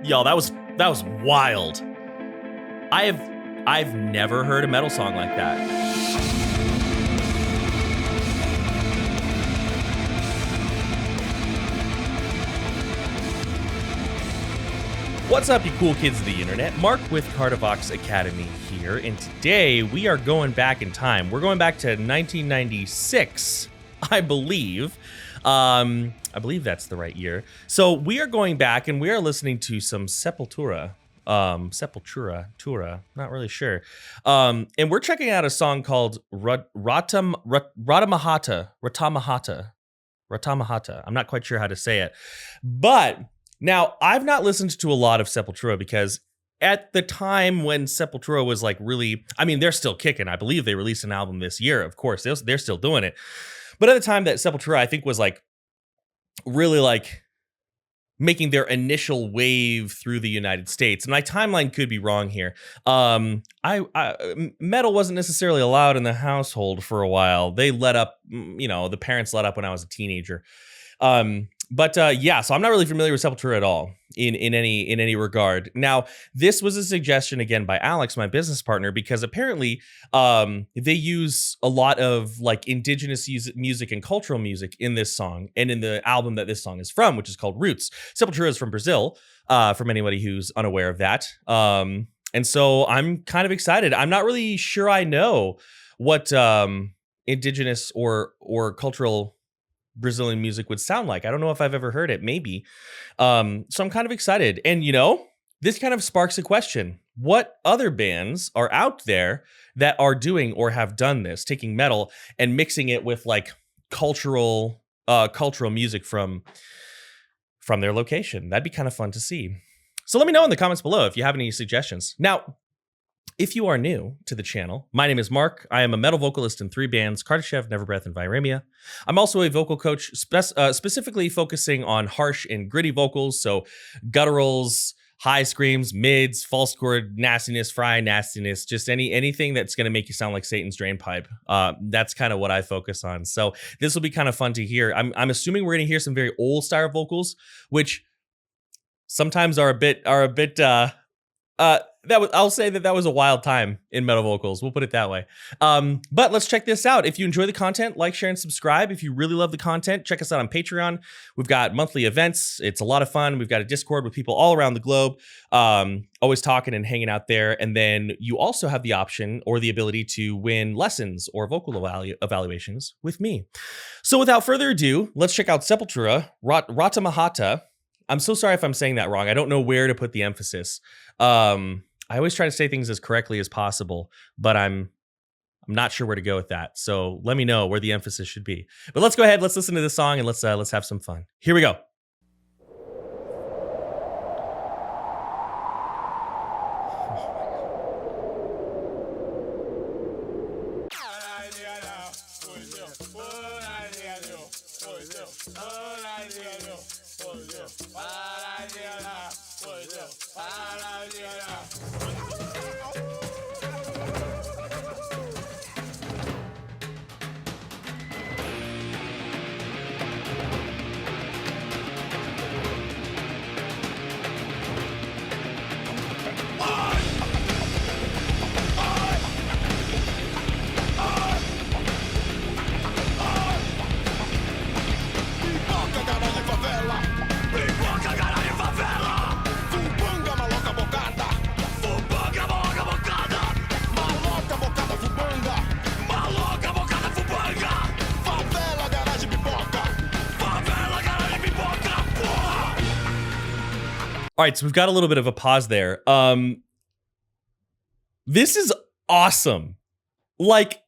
Y'all, that was wild. I've never heard a metal song like that. What's up, you cool kids of the internet? Mark with Cardivox Academy here, and today we are going back in time. We're going back to 1996, I believe. I believe that's the right year. So we are going back and we are listening to some Sepultura, not really sure. And we're checking out a song called RATAMAHATTA. I'm not quite sure how to say it, but now I've not listened to a lot of Sepultura because at the time when Sepultura was like really, I mean, they're still kicking. I believe they released an album this year. Of course, they're still doing it. But at the time that Sepultura, I think, was like really like making their initial wave through the United States. And my timeline could be wrong here. Metal wasn't necessarily allowed in the household for a while. They let up, the parents let up when I was a teenager. Yeah, so I'm not really familiar with Sepultura at all in any regard. Now, this was a suggestion again by Alex, my business partner, because apparently they use a lot of like indigenous music and cultural music in this song and in the album that this song is from, which is called Roots. Sepultura is from Brazil, from anybody who's unaware of that. And so I'm kind of excited. I'm not really sure I know what indigenous or cultural Brazilian music would sound like. I don't know if I've ever heard it, maybe. So I'm kind of excited. And, this kind of sparks a question. What other bands are out there that are doing or have done this, taking metal and mixing it with like cultural music from their location? That'd be kind of fun to see. So let me know in the comments below if you have any suggestions. Now, if you are new to the channel, my name is Mark. I am a metal vocalist in 3 bands, Kardashev, Neverbreath, and Viremia. I'm also a vocal coach specifically focusing on harsh and gritty vocals, so gutturals, high screams, mids, false chord, nastiness, fry nastiness, just anything that's going to make you sound like Satan's drain pipe. That's kind of what I focus on. So this will be kind of fun to hear. I'm assuming we're going to hear some very old style vocals, which sometimes are a bit I'll say that was a wild time in metal vocals. We'll put it that way. But let's check this out. If you enjoy the content, like, share, and subscribe. If you really love the content, check us out on Patreon. We've got monthly events. It's a lot of fun. We've got a Discord with people all around the globe, always talking and hanging out there. And then you also have the option or the ability to win lessons or vocal evaluations with me. So without further ado, let's check out Sepultura, RATAMAHATTA. I'm so sorry if I'm saying that wrong. I don't know where to put the emphasis. I always try to say things as correctly as possible, but I'm not sure where to go with that. So let me know where the emphasis should be. But let's go ahead. Let's listen to this song and let's have some fun. Here we go. All right, so we've got a little bit of a pause there. This is awesome. Like,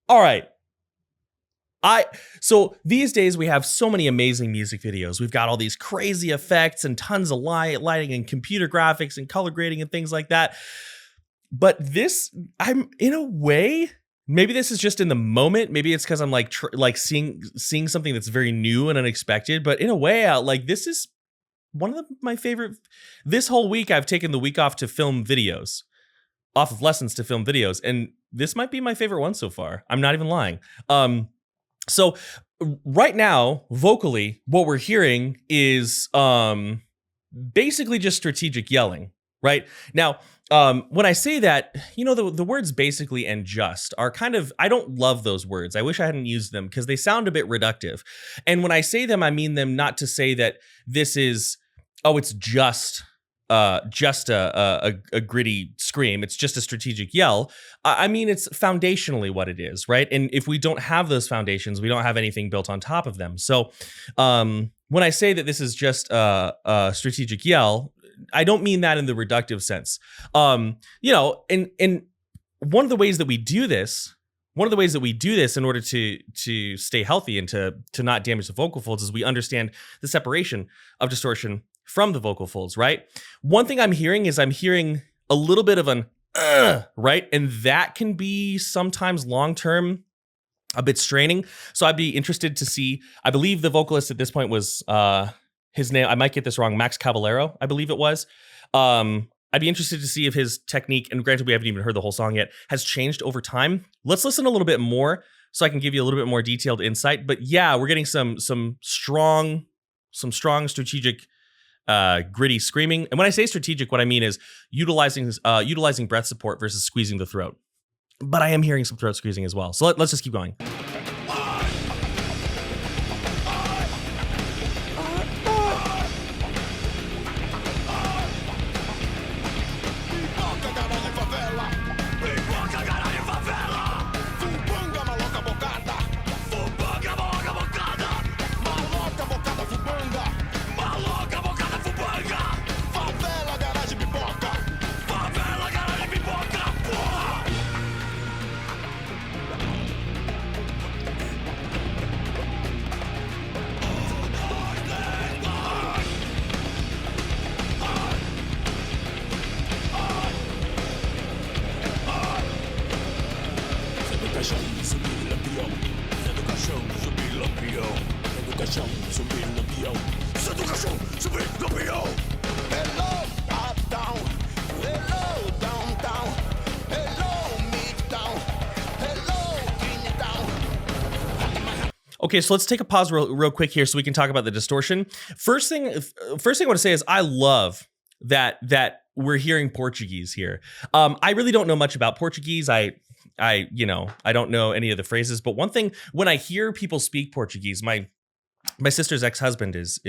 all right. So these days we have so many amazing music videos. We've got all these crazy effects and tons of lighting and computer graphics and color grading and things like that. But this, I'm in a way, maybe this is just in the moment. Maybe it's because I'm like seeing something that's very new and unexpected. But in a way, this is one of my favorite. This whole week, I've taken the week off to film videos, off of lessons to film videos, and this might be my favorite one so far. I'm not even lying. So right now, vocally, what we're hearing is basically just strategic yelling, right? Now, when I say that, the words basically and just are kind of, I don't love those words. I wish I hadn't used them because they sound a bit reductive. And when I say them, I mean them not to say that this is, it's just a gritty scream. It's just a strategic yell. I mean, it's foundationally what it is, right? And if we don't have those foundations, we don't have anything built on top of them. So when I say that this is just a strategic yell, I don't mean that in the reductive sense. And one of the ways that we do this, in order to stay healthy and to not damage the vocal folds, is we understand the separation of distortion from the vocal folds, right? One thing I'm hearing a little bit of an right? And that can be sometimes long-term a bit straining. So I'd be interested to see, I believe the vocalist at this point was his name, I might get this wrong, Max Caballero, I believe it was. I'd be interested to see if his technique, and granted we haven't even heard the whole song yet, has changed over time. Let's listen a little bit more so I can give you a little bit more detailed insight. But yeah, we're getting some strong strategic gritty screaming. And when I say strategic, what I mean is utilizing breath support versus squeezing the throat. But I am hearing some throat squeezing as well. So let's just keep going. Okay, so let's take a pause real quick here so we can talk about the distortion. First thing I want to say is I love that we're hearing Portuguese here. I really don't know much about Portuguese. I don't know any of the phrases, but one thing, when I hear people speak Portuguese, my sister's ex-husband is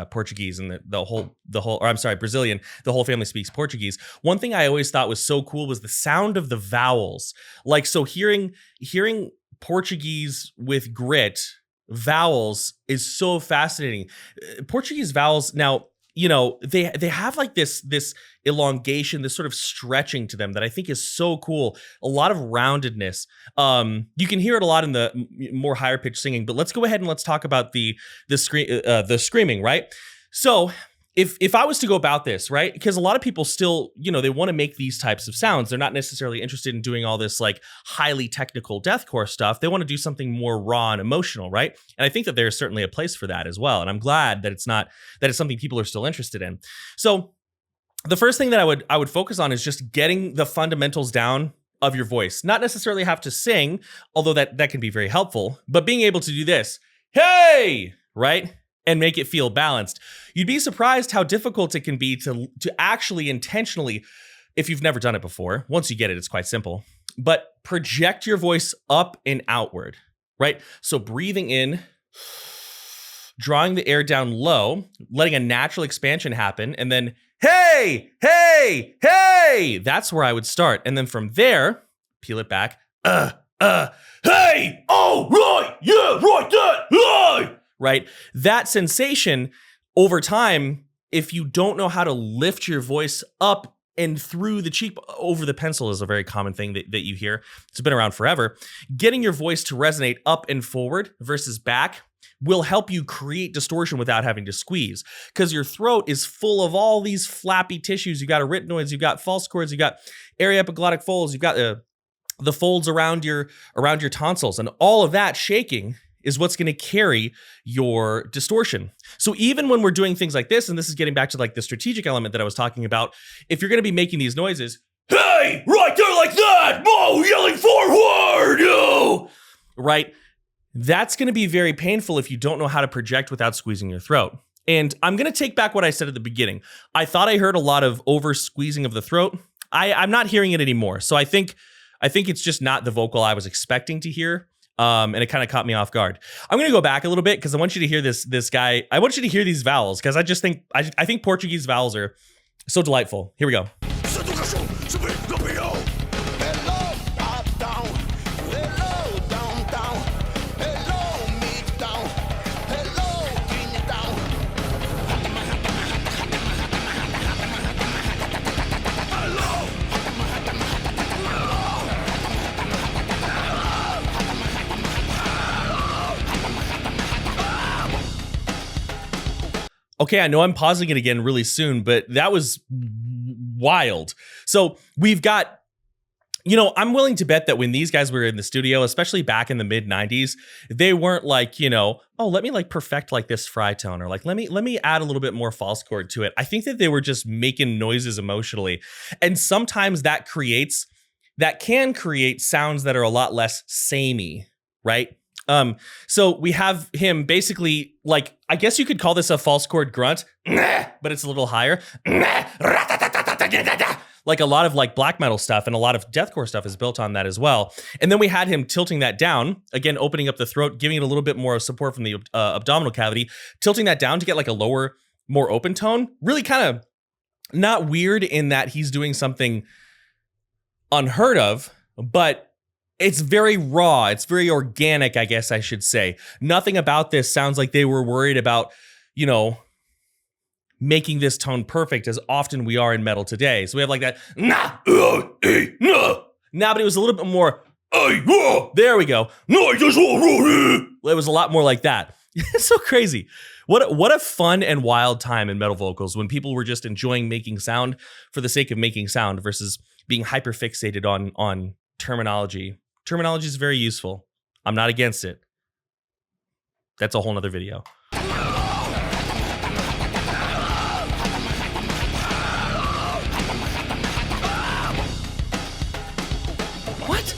Portuguese, and Brazilian. The whole family speaks Portuguese. One thing I always thought was so cool was the sound of the vowels. Like, so hearing Portuguese with grit vowels is so fascinating. Portuguese vowels, now, they have like this elongation, this sort of stretching to them that I think is so cool. A lot of roundedness. You can hear it a lot in the more higher pitched singing, but let's go ahead and let's talk about the screaming, right? So if I was to go about this, right? Because a lot of people still, they want to make these types of sounds. They're not necessarily interested in doing all this like highly technical deathcore stuff. They want to do something more raw and emotional, right? And I think that there's certainly a place for that as well. And I'm glad that it's something people are still interested in. So the first thing that I would focus on is just getting the fundamentals down of your voice. Not necessarily have to sing, although that can be very helpful, but being able to do this, hey, right? And make it feel balanced. You'd be surprised how difficult it can be to actually intentionally, if you've never done it before. Once you get it, it's quite simple. But project your voice up and outward, right? So breathing in, drawing the air down low, letting a natural expansion happen, and then, hey, hey, hey! That's where I would start. And then from there, peel it back, hey, oh, right, yeah, right, that, right? That sensation over time, if you don't know how to lift your voice up and through the cheek, over the pencil is a very common thing that you hear. It's been around forever. Getting your voice to resonate up and forward versus back will help you create distortion without having to squeeze, because your throat is full of all these flappy tissues. You've got arytenoids, you've got false chords, you've got aryepiglottic folds, you've got the folds around your tonsils, and all of that shaking is what's going to carry your distortion. So even when we're doing things like this, and this is getting back to like the strategic element that I was talking about, if you're going to be making these noises, hey, right there like that, oh, yelling forward, oh, right? That's going to be very painful if you don't know how to project without squeezing your throat. And I'm going to take back what I said at the beginning. I thought I heard a lot of over squeezing of the throat. I'm not hearing it anymore. So I think it's just not the vocal I was expecting to hear. And it kind of caught me off guard. I'm going to go back a little bit because I want you to hear this guy. I want you to hear these vowels because I think Portuguese vowels are so delightful. Here we go. Okay, I know I'm pausing it again really soon, but that was wild. So we've got, I'm willing to bet that when these guys were in the studio, especially back in the mid 90s, they weren't like, oh, let me like perfect like this fry tone, or like, let me add a little bit more false chord to it. I think that they were just making noises emotionally. And sometimes that can create sounds that are a lot less samey, right? So we have him basically, like, I guess you could call this a false chord grunt, but it's a little higher. Like a lot of like black metal stuff and a lot of deathcore stuff is built on that as well. And then we had him tilting that down, again, opening up the throat, giving it a little bit more support from the abdominal cavity, tilting that down to get like a lower, more open tone. Really kind of not weird in that he's doing something unheard of, but it's very raw. It's very organic, I guess I should say. Nothing about this sounds like they were worried about, making this tone perfect as often we are in metal today. So we have like that, nah, but it was a little bit more, there we go. It was a lot more like that. It's so crazy. What a fun and wild time in metal vocals when people were just enjoying making sound for the sake of making sound versus being hyper fixated on terminology. Terminology is very useful. I'm not against it. That's a whole nother video. What?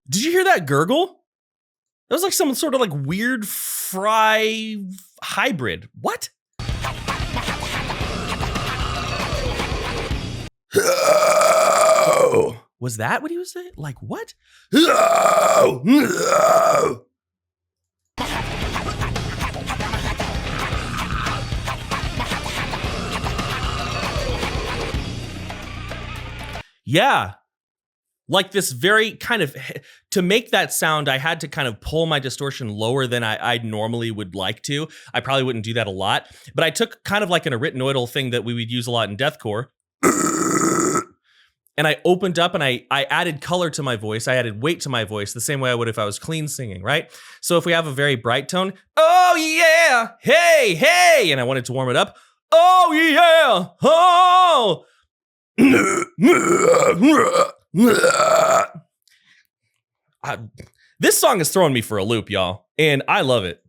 Did you hear that gurgle? That was like some sort of like weird fry hybrid. What? Was that what he was saying? Like what? Yeah. Like this very kind of, to make that sound, I had to kind of pull my distortion lower than I normally would like to. I probably wouldn't do that a lot, but I took kind of like an arytenoidal thing that we would use a lot in deathcore. And I opened up and I added color to my voice. I added weight to my voice the same way I would if I was clean singing, right? So if we have a very bright tone, oh yeah, hey, hey, and I wanted to warm it up, oh yeah, oh. This song is throwing me for a loop, y'all, and I love it.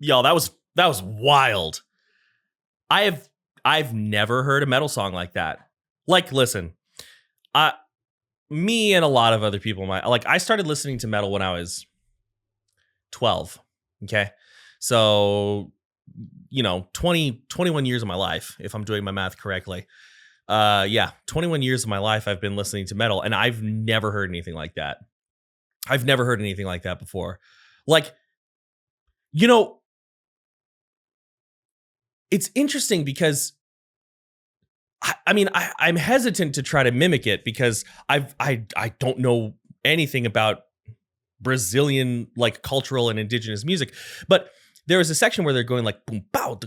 Yo, that was wild. I've never heard a metal song like that. Like, listen, me and a lot of other people, I started listening to metal when I was 12. Okay. So, 21 years of my life, if I'm doing my math correctly. 21 years of my life I've been listening to metal, and I've never heard anything like that. I've never heard anything like that before. Like, it's interesting because I'm hesitant to try to mimic it because I don't know anything about Brazilian like cultural and indigenous music, but there is a section where they're going like boom bow,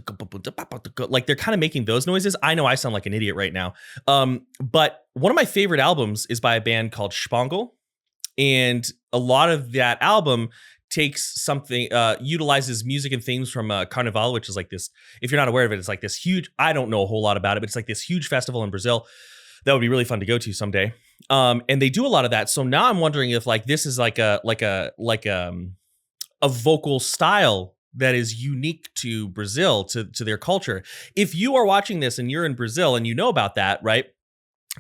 like they're kind of making those noises. I know I sound like an idiot right now, but one of my favorite albums is by a band called Spangle, and a lot of that album takes something, utilizes music and themes from Carnival, which is like this, if you're not aware of it, it's like this huge, I don't know a whole lot about it, but it's like this huge festival in Brazil that would be really fun to go to someday. And they do a lot of that. So now I'm wondering if like this is like a vocal style that is unique to Brazil, to their culture. If you are watching this and you're in Brazil and you know about that, right?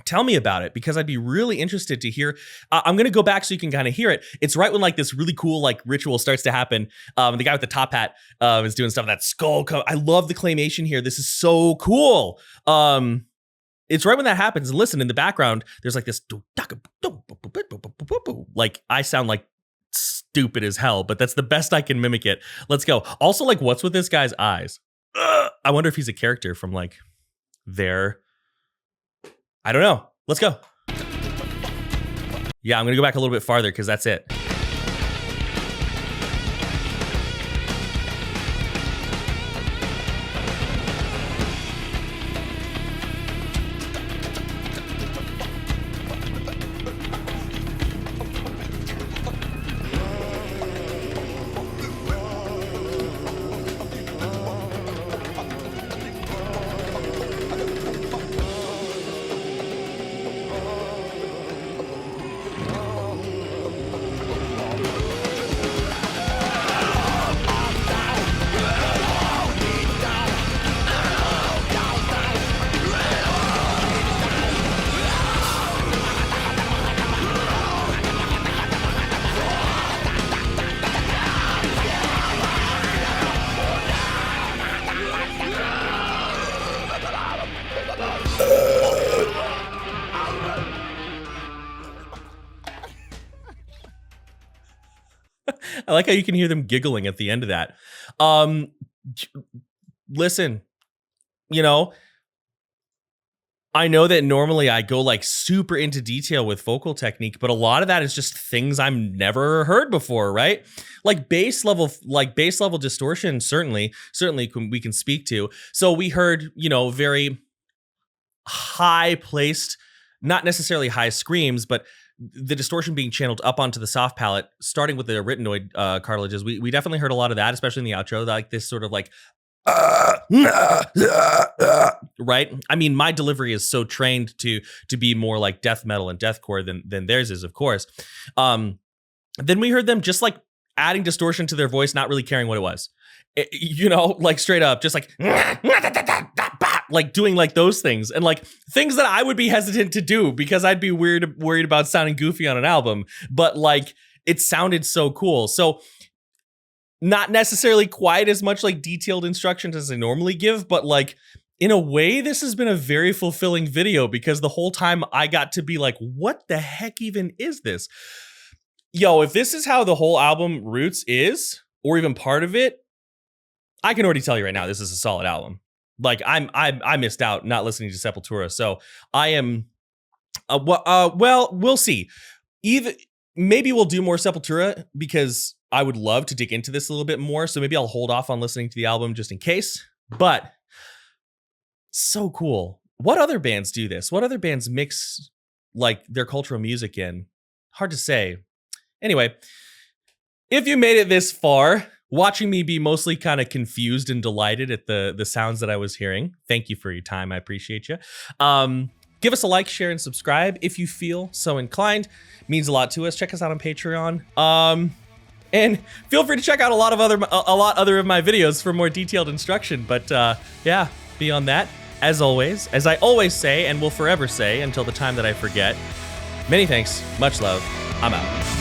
Tell me about it, because I'd be really interested to hear. I'm going to go back so you can kind of hear it. It's right when like this really cool like ritual starts to happen. The guy with the top hat is doing stuff. That skull. I love the claymation here. This is so cool. It's right when that happens. And listen, in the background, there's like this. Like I sound like stupid as hell, but that's the best I can mimic it. Let's go. Also, like, what's with this guy's eyes? I wonder if he's a character from like there. I don't know. Let's go. Yeah, I'm going to go back a little bit farther because that's it. I like how you can hear them giggling at the end of that. Listen, I know that normally I go like super into detail with vocal technique, but a lot of that is just things I've never heard before, right? Like bass level distortion, certainly we can speak to. So we heard, very high placed, not necessarily high screams, but the distortion being channeled up onto the soft palate, starting with the arytenoid cartilages. We definitely heard a lot of that, especially in the outro, like this sort of like, right? I mean, my delivery is so trained to be more like death metal and deathcore than theirs is, of course. Then we heard them just like adding distortion to their voice, not really caring what it was. Like straight up, just like doing like those things and like things that I would be hesitant to do because I'd be worried about sounding goofy on an album. But like it sounded so cool. So not necessarily quite as much like detailed instructions as I normally give, but like in a way, this has been a very fulfilling video because the whole time I got to be like, what the heck even is this? Yo, if this is how the whole album Roots is, or even part of it, I can already tell you right now, this is a solid album. Like I missed out not listening to Sepultura, so I am. Well, we'll see. Maybe we'll do more Sepultura because I would love to dig into this a little bit more. So maybe I'll hold off on listening to the album just in case. But so cool. What other bands do this? What other bands mix like their cultural music in? Hard to say. Anyway, if you made it this far, watching me be mostly kind of confused and delighted at the sounds that I was hearing, thank you for your time. I appreciate you. Give us a like, share, and subscribe if you feel so inclined. It means a lot to us. Check us out on Patreon. And And feel free to check out a lot other of my videos for more detailed instruction. But yeah, beyond that, as always, as I always say and will forever say until the time that I forget, many thanks, much love, I'm out.